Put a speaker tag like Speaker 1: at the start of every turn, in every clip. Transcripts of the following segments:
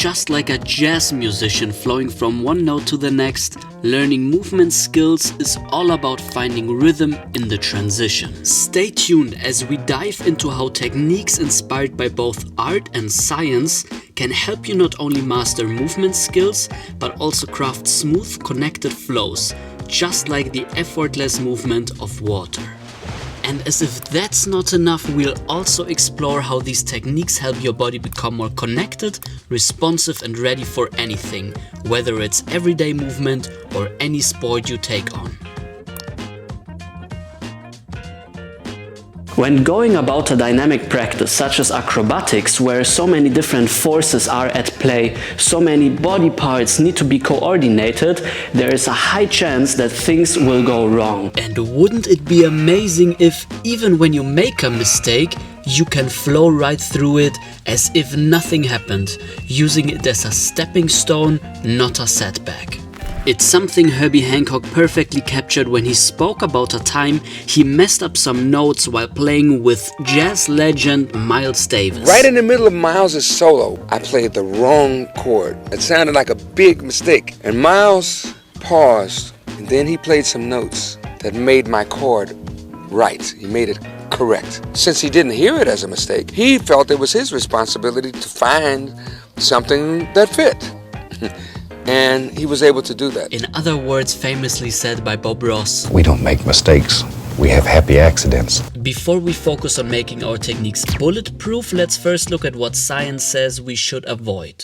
Speaker 1: just like a jazz musician flowing from one note to the next, learning movement skills is all about finding rhythm in the transition. Stay tuned as we dive into how techniques inspired by both art and science can help you not only master movement skills, but also craft smooth, connected flows, just like the effortless movement of water. And as if that's not enough, we'll also explore how these techniques help your body become more connected, responsive and ready for anything, whether it's everyday movement or any sport you take on. When going about a dynamic practice such as acrobatics, where so many different forces are at play, so many body parts need to be coordinated, there is a high chance that things will go wrong. And wouldn't it be amazing if, even when you make a mistake, you can flow right through it as if nothing happened, using it as a stepping stone, not a setback. It's something Herbie Hancock perfectly captured when he spoke about a time he messed up some notes while playing with jazz legend Miles Davis.
Speaker 2: Right in the middle of Miles' solo, I played the wrong chord. It sounded like a big mistake. And Miles paused, and then he played some notes that made my chord right. He made it correct. Since he didn't hear it as a mistake, he felt it was his responsibility to find something that fit. And he was able to do that.
Speaker 1: In other words, famously said by Bob Ross,
Speaker 3: "We don't make mistakes, we have happy accidents."
Speaker 1: Before we focus on making our techniques bulletproof, let's first look at what science says we should avoid.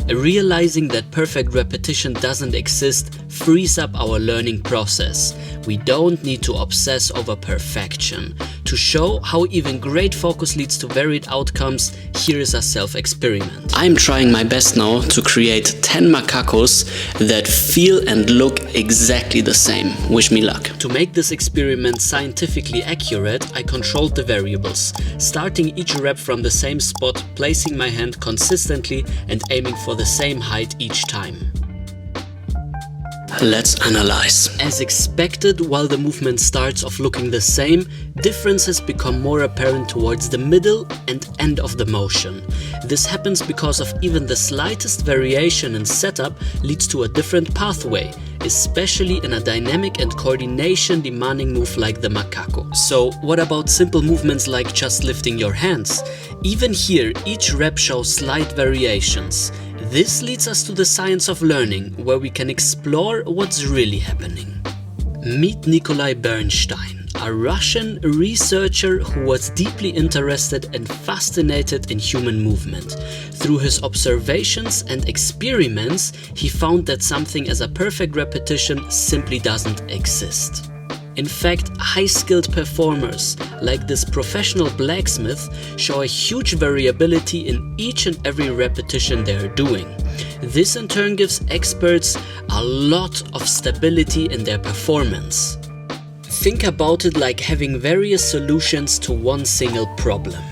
Speaker 1: Realizing that perfect repetition doesn't exist frees up our learning process. We don't need to obsess over perfection. To show how even great focus leads to varied outcomes, here is a self-experiment. I'm trying my best now to create 10 macacos that feel and look exactly the same. Wish me luck. To make this experiment scientifically accurate, I controlled the variables, starting each rep from the same spot, placing my hand consistently and aiming for the same height each time. Let's analyze. As expected, while the movement starts off looking the same, differences become more apparent towards the middle and end of the motion. This happens because of even the slightest variation in setup leads to a different pathway, especially in a dynamic and coordination demanding move like the macaco. So what about simple movements like just lifting your hands? Even here, each rep shows slight variations. This leads us to the science of learning, where we can explore what's really happening. Meet Nikolai Bernstein, a Russian researcher who was deeply interested and fascinated in human movement. Through his observations and experiments, he found that something as a perfect repetition simply doesn't exist. In fact, high-skilled performers, like this professional blacksmith, show a huge variability in each and every repetition they're doing. This in turn gives experts a lot of stability in their performance. Think about it like having various solutions to one single problem.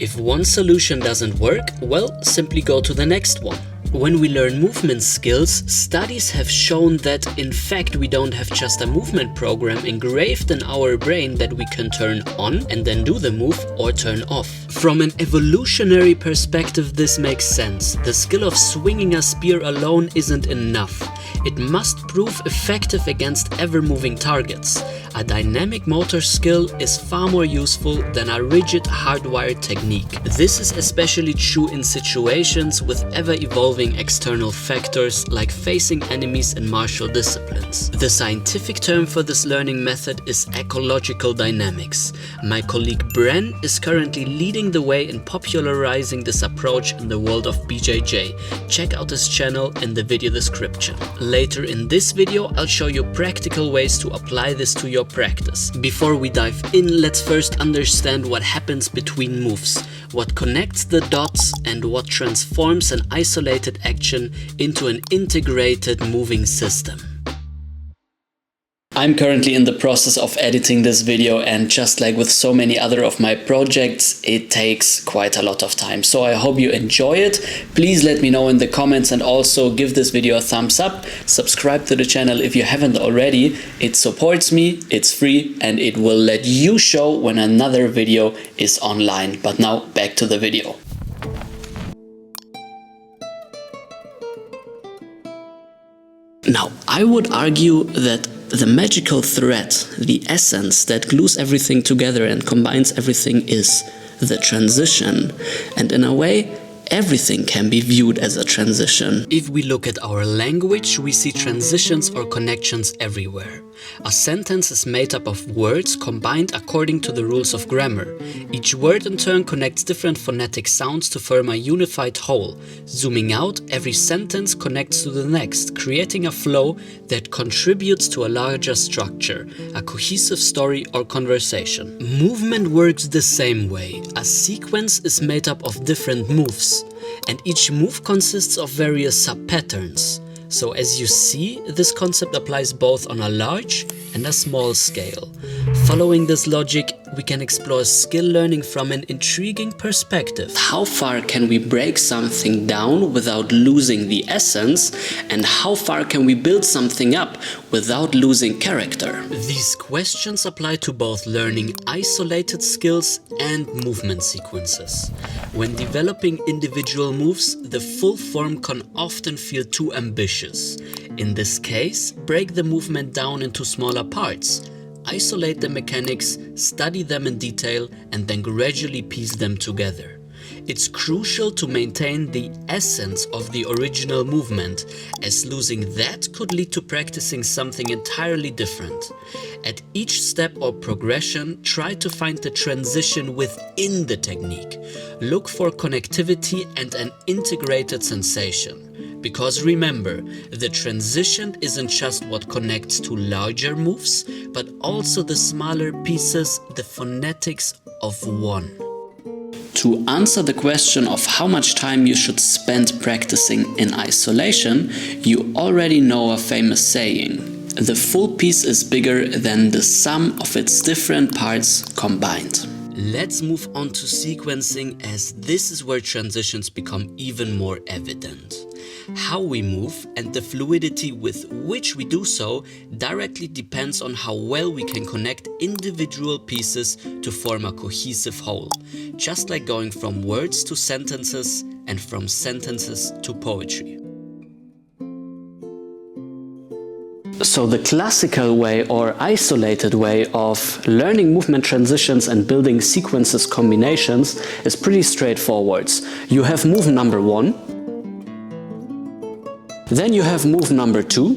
Speaker 1: If one solution doesn't work, well, simply go to the next one. When we learn movement skills, studies have shown that in fact we don't have just a movement program engraved in our brain that we can turn on and then do the move or turn off. From an evolutionary perspective, this makes sense. The skill of swinging a spear alone isn't enough. It must prove effective against ever-moving targets. A dynamic motor skill is far more useful than a rigid hardwired technique. This is especially true in situations with ever-evolving external factors like facing enemies in martial disciplines. The scientific term for this learning method is ecological dynamics. My colleague Bren is currently leading the way in popularizing this approach in the world of BJJ. Check out his channel in the video description. Later in this video, I'll show you practical ways to apply this to your practice. Before we dive in, let's first understand what happens between moves, what connects the dots, and what transforms an isolated action into an integrated moving system. I'm currently in the process of editing this video, and just like with so many other of my projects, it takes quite a lot of time. So I hope you enjoy it. Please let me know in the comments, and also give this video a thumbs up. Subscribe to the channel if you haven't already. It supports me, it's free, and it will let you show when another video is online. But now back to the video. Now, I would argue that the magical thread, the essence that glues everything together and combines everything, is the transition. And in a way, everything can be viewed as a transition. If we look at our language, we see transitions or connections everywhere. A sentence is made up of words combined according to the rules of grammar. Each word in turn connects different phonetic sounds to form a unified whole. Zooming out, every sentence connects to the next, creating a flow that contributes to a larger structure, a cohesive story or conversation. Movement works the same way. A sequence is made up of different moves, and each move consists of various sub-patterns. So as you see, this concept applies both on a large and a small scale. Following this logic, we can explore skill learning from an intriguing perspective. How far can we break something down without losing the essence? And how far can we build something up without losing character? These questions apply to both learning isolated skills and movement sequences. When developing individual moves, the full form can often feel too ambitious. In this case, break the movement down into smaller parts. Isolate the mechanics, study them in detail, and then gradually piece them together. It's crucial to maintain the essence of the original movement, as losing that could lead to practicing something entirely different. At each step or progression, try to find the transition within the technique. Look for connectivity and an integrated sensation. Because remember, the transition isn't just what connects two larger moves, but also the smaller pieces, the phonetics of one. To answer the question of how much time you should spend practicing in isolation, you already know a famous saying: the full piece is bigger than the sum of its different parts combined. Let's move on to sequencing, as this is where transitions become even more evident. How we move and the fluidity with which we do so directly depends on how well we can connect individual pieces to form a cohesive whole, just like going from words to sentences and from sentences to poetry. So the classical way or isolated way of learning movement transitions and building sequences combinations is pretty straightforward. You have move number 1, then you have move number 2.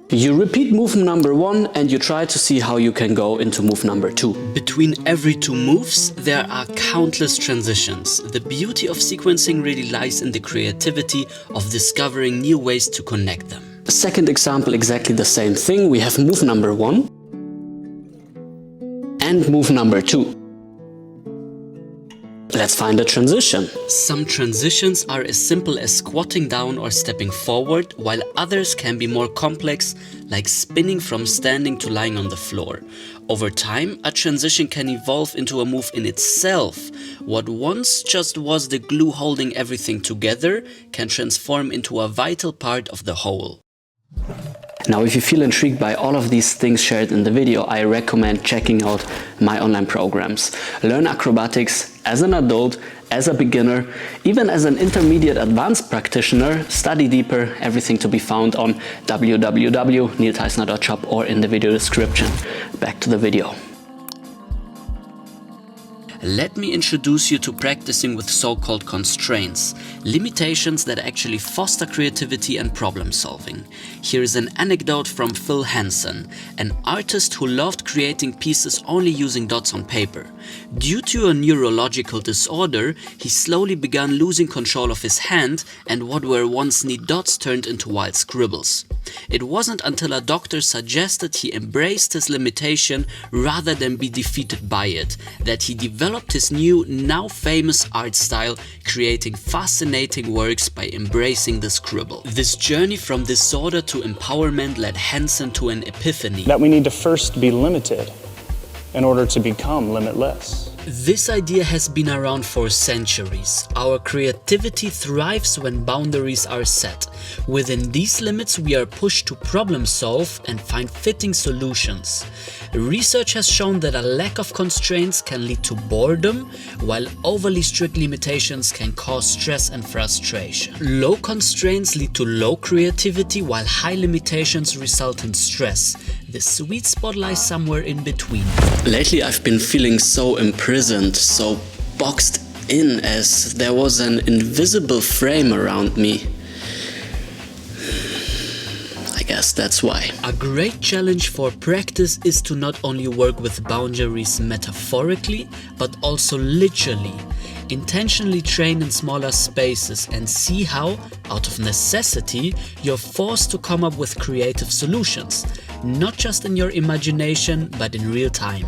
Speaker 1: You repeat move number 1 and you try to see how you can go into move number 2. Between every 2 moves, there are countless transitions. The beauty of sequencing really lies in the creativity of discovering new ways to connect them. Second example, exactly the same thing. We have move number 1 and move number 2. Let's find a transition. Some transitions are as simple as squatting down or stepping forward, while others can be more complex, like spinning from standing to lying on the floor. Over time, a transition can evolve into a move in itself. What once just was the glue holding everything together can transform into a vital part of the whole. Now, if you feel intrigued by all of these things shared in the video, I recommend checking out my online programs. Learn acrobatics as an adult, as a beginner, even as an intermediate advanced practitioner. Study deeper, everything to be found on www.neilteisner.shop or in the video description. Back to the video. Let me introduce you to practicing with so-called constraints, limitations that actually foster creativity and problem solving. Here is an anecdote from Phil Hansen, an artist who loved creating pieces only using dots on paper. Due to a neurological disorder, he slowly began losing control of his hand, and what were once neat dots turned into wild scribbles. It wasn't until a doctor suggested he embraced his limitation rather than be defeated by it that he developed his new, now famous art style, creating fascinating works by embracing the scribble. This journey from disorder to empowerment led Hansen to an epiphany.
Speaker 4: That we need to first be limited in order to become limitless.
Speaker 1: This idea has been around for centuries. Our creativity thrives when boundaries are set. Within these limits, we are pushed to problem solve and find fitting solutions. Research has shown that a lack of constraints can lead to boredom, while overly strict limitations can cause stress and frustration. Low constraints lead to low creativity, while high limitations result in stress. The sweet spot lies somewhere in between. Lately I've been feeling so imprisoned, so boxed in, as there was an invisible frame around me. I guess that's why. A great challenge for practice is to not only work with boundaries metaphorically, but also literally. Intentionally train in smaller spaces and see how, out of necessity, you're forced to come up with creative solutions, not just in your imagination, but in real time.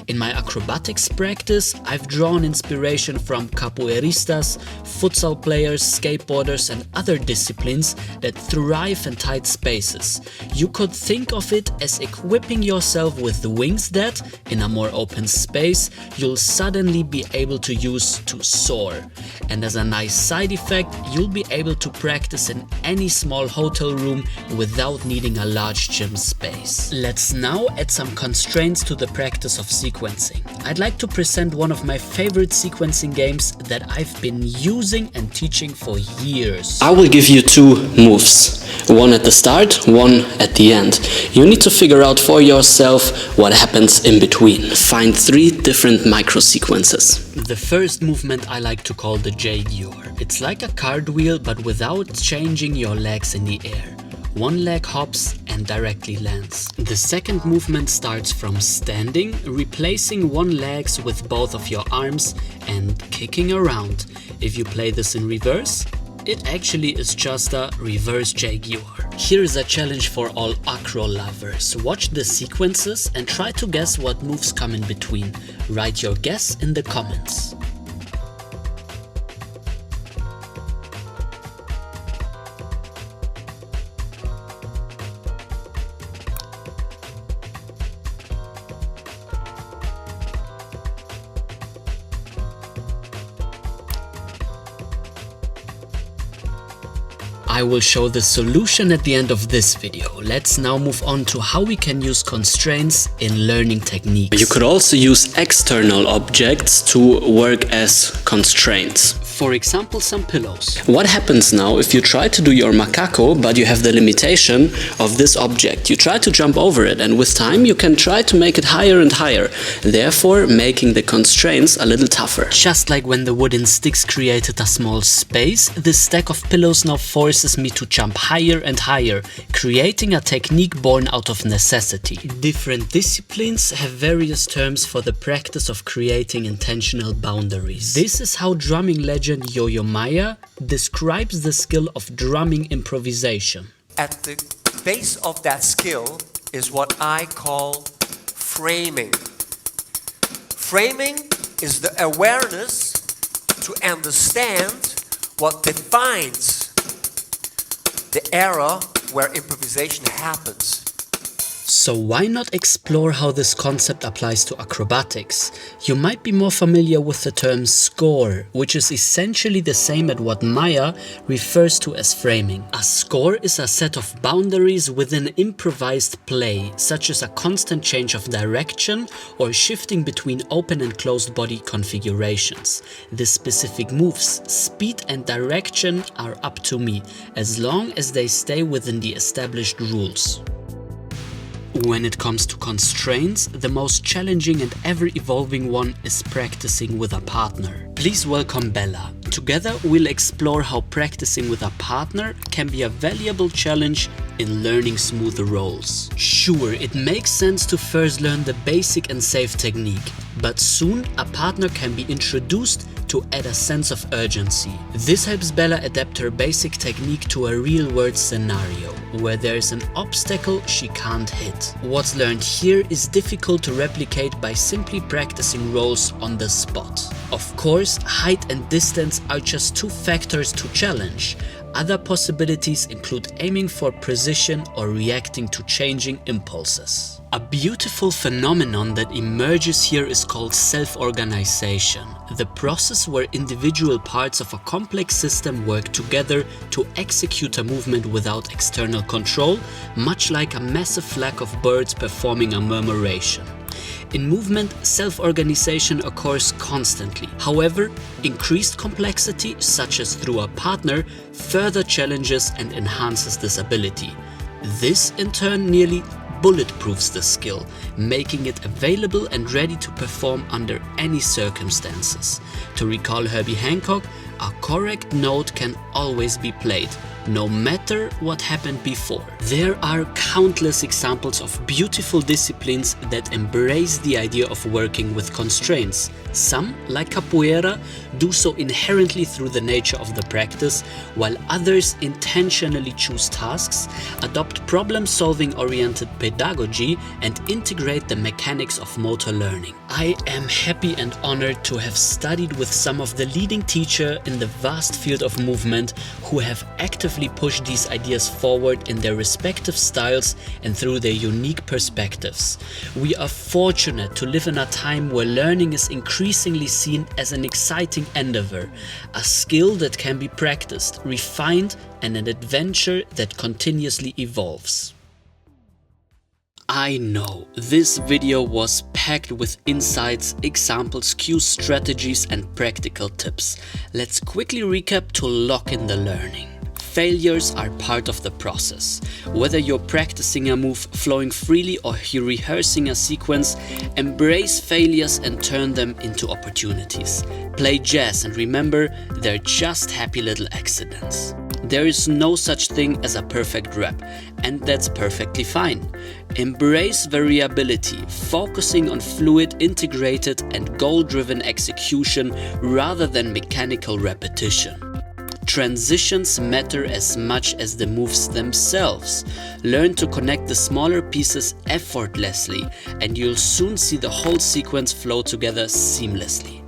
Speaker 1: In my acrobatics practice, I've drawn inspiration from capoeiristas, futsal players, skateboarders, and other disciplines that thrive in tight spaces. You could think of it as equipping yourself with the wings that, in a more open space, you'll suddenly be able to use to soar. And as a nice side effect, you'll be able to practice in any small hotel room without needing a large gym space. Let's now add some constraints to the practice of sequencing. I'd like to present one of my favorite sequencing games that I've been using and teaching for years. I will give you two moves. One at the start, one at the end. You need to figure out for yourself what happens in between. Find 3 different micro sequences. The first movement I like to call the Jaguar. It's like a cartwheel but without changing your legs in the air. One leg hops and directly lands. The second movement starts from standing, replacing one leg with both of your arms and kicking around. If you play this in reverse, it actually is just a reverse Jaguar. Here is a challenge for all acro lovers. Watch the sequences and try to guess what moves come in between. Write your guess in the comments. I will show the solution at the end of this video. Let's now move on to how we can use constraints in learning techniques. You could also use external objects to work as constraints. For example, some pillows. What happens now if you try to do your macaco, but you have the limitation of this object? You try to jump over it, and with time you can try to make it higher and higher, therefore making the constraints a little tougher. Just like when the wooden sticks created a small space, this stack of pillows now forces me to jump higher and higher, creating a technique born out of necessity. Different disciplines have various terms for the practice of creating intentional boundaries. This is how drumming legend Yo-Yo Maya describes the skill of drumming improvisation.
Speaker 5: At the base of that skill is what I call framing. Framing is the awareness to understand what defines the era where improvisation happens.
Speaker 1: So why not explore how this concept applies to acrobatics? You might be more familiar with the term score, which is essentially the same as what Maya refers to as framing. A score is a set of boundaries within improvised play, such as a constant change of direction or shifting between open and closed body configurations. The specific moves, speed and direction are up to me, as long as they stay within the established rules. When it comes to constraints, the most challenging and ever-evolving one is practicing with a partner. Please welcome Bella. Together we'll explore how practicing with a partner can be a valuable challenge in learning smooth rolls. Sure, it makes sense to first learn the basic and safe technique, but soon a partner can be introduced to add a sense of urgency. This helps Bella adapt her basic technique to a real-world scenario, where there is an obstacle she can't hit. What's learned here is difficult to replicate by simply practicing rolls on the spot. Of course, height and distance are just two factors to challenge. Other possibilities include aiming for precision or reacting to changing impulses. A beautiful phenomenon that emerges here is called self-organization, the process where individual parts of a complex system work together to execute a movement without external control, much like a massive flock of birds performing a murmuration. In movement, self-organization occurs constantly. However, increased complexity, such as through a partner, further challenges and enhances this ability. This, in turn, nearly bulletproofs the skill, making it available and ready to perform under any circumstances. To recall Herbie Hancock, a correct note can always be played, no matter what happened before. There are countless examples of beautiful disciplines that embrace the idea of working with constraints. Some, like capoeira, do so inherently through the nature of the practice, while others intentionally choose tasks, adopt problem-solving oriented pedagogy, and integrate the mechanics of motor learning. I am happy and honored to have studied with some of the leading teachers in the vast field of movement who have actively pushed these ideas forward in their respective styles and through their unique perspectives. We are fortunate to live in a time where learning is increasingly seen as an exciting endeavor, a skill that can be practiced, refined, and an adventure that continuously evolves. I know, this video was packed with insights, examples, cues, strategies, and practical tips. Let's quickly recap to lock in the learning. Failures are part of the process. Whether you're practicing a move, flowing freely, or you're rehearsing a sequence, embrace failures and turn them into opportunities. Play jazz and remember, they're just happy little accidents. There is no such thing as a perfect rep, and that's perfectly fine. Embrace variability, focusing on fluid, integrated, and goal-driven execution rather than mechanical repetition. Transitions matter as much as the moves themselves. Learn to connect the smaller pieces effortlessly, and you'll soon see the whole sequence flow together seamlessly.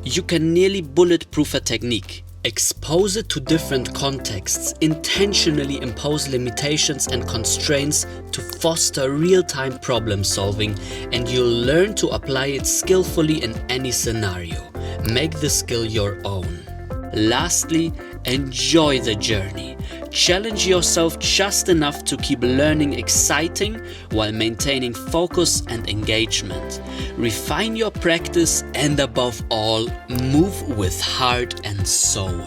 Speaker 1: You can nearly bulletproof a technique. Expose it to different contexts, intentionally impose limitations and constraints to foster real-time problem solving, and you'll learn to apply it skillfully in any scenario. Make the skill your own. Lastly, enjoy the journey. Challenge yourself just enough to keep learning exciting while maintaining focus and engagement. Refine your practice and above all, move with heart and soul.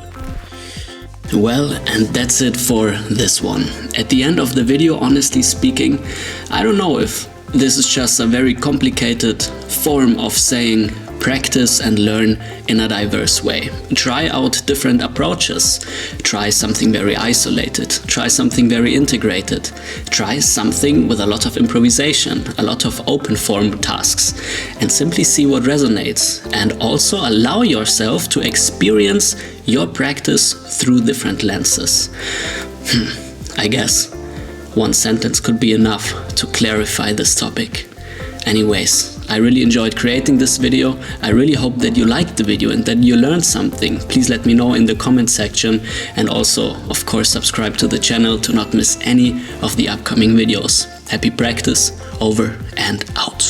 Speaker 1: Well, and that's it for this one. At the end of the video, honestly speaking, I don't know if this is just a very complicated form of saying practice and learn in a diverse way. Try out different approaches. Try something very isolated. Try something very integrated. Try something with a lot of improvisation, a lot of open form tasks, and simply see what resonates. And also allow yourself to experience your practice through different lenses. I guess one sentence could be enough to clarify this topic. Anyways, I really enjoyed creating this video. I really hope that you liked the video and that you learned something. Please let me know in the comment section, and also, of course, subscribe to the channel to not miss any of the upcoming videos. Happy practice, over and out.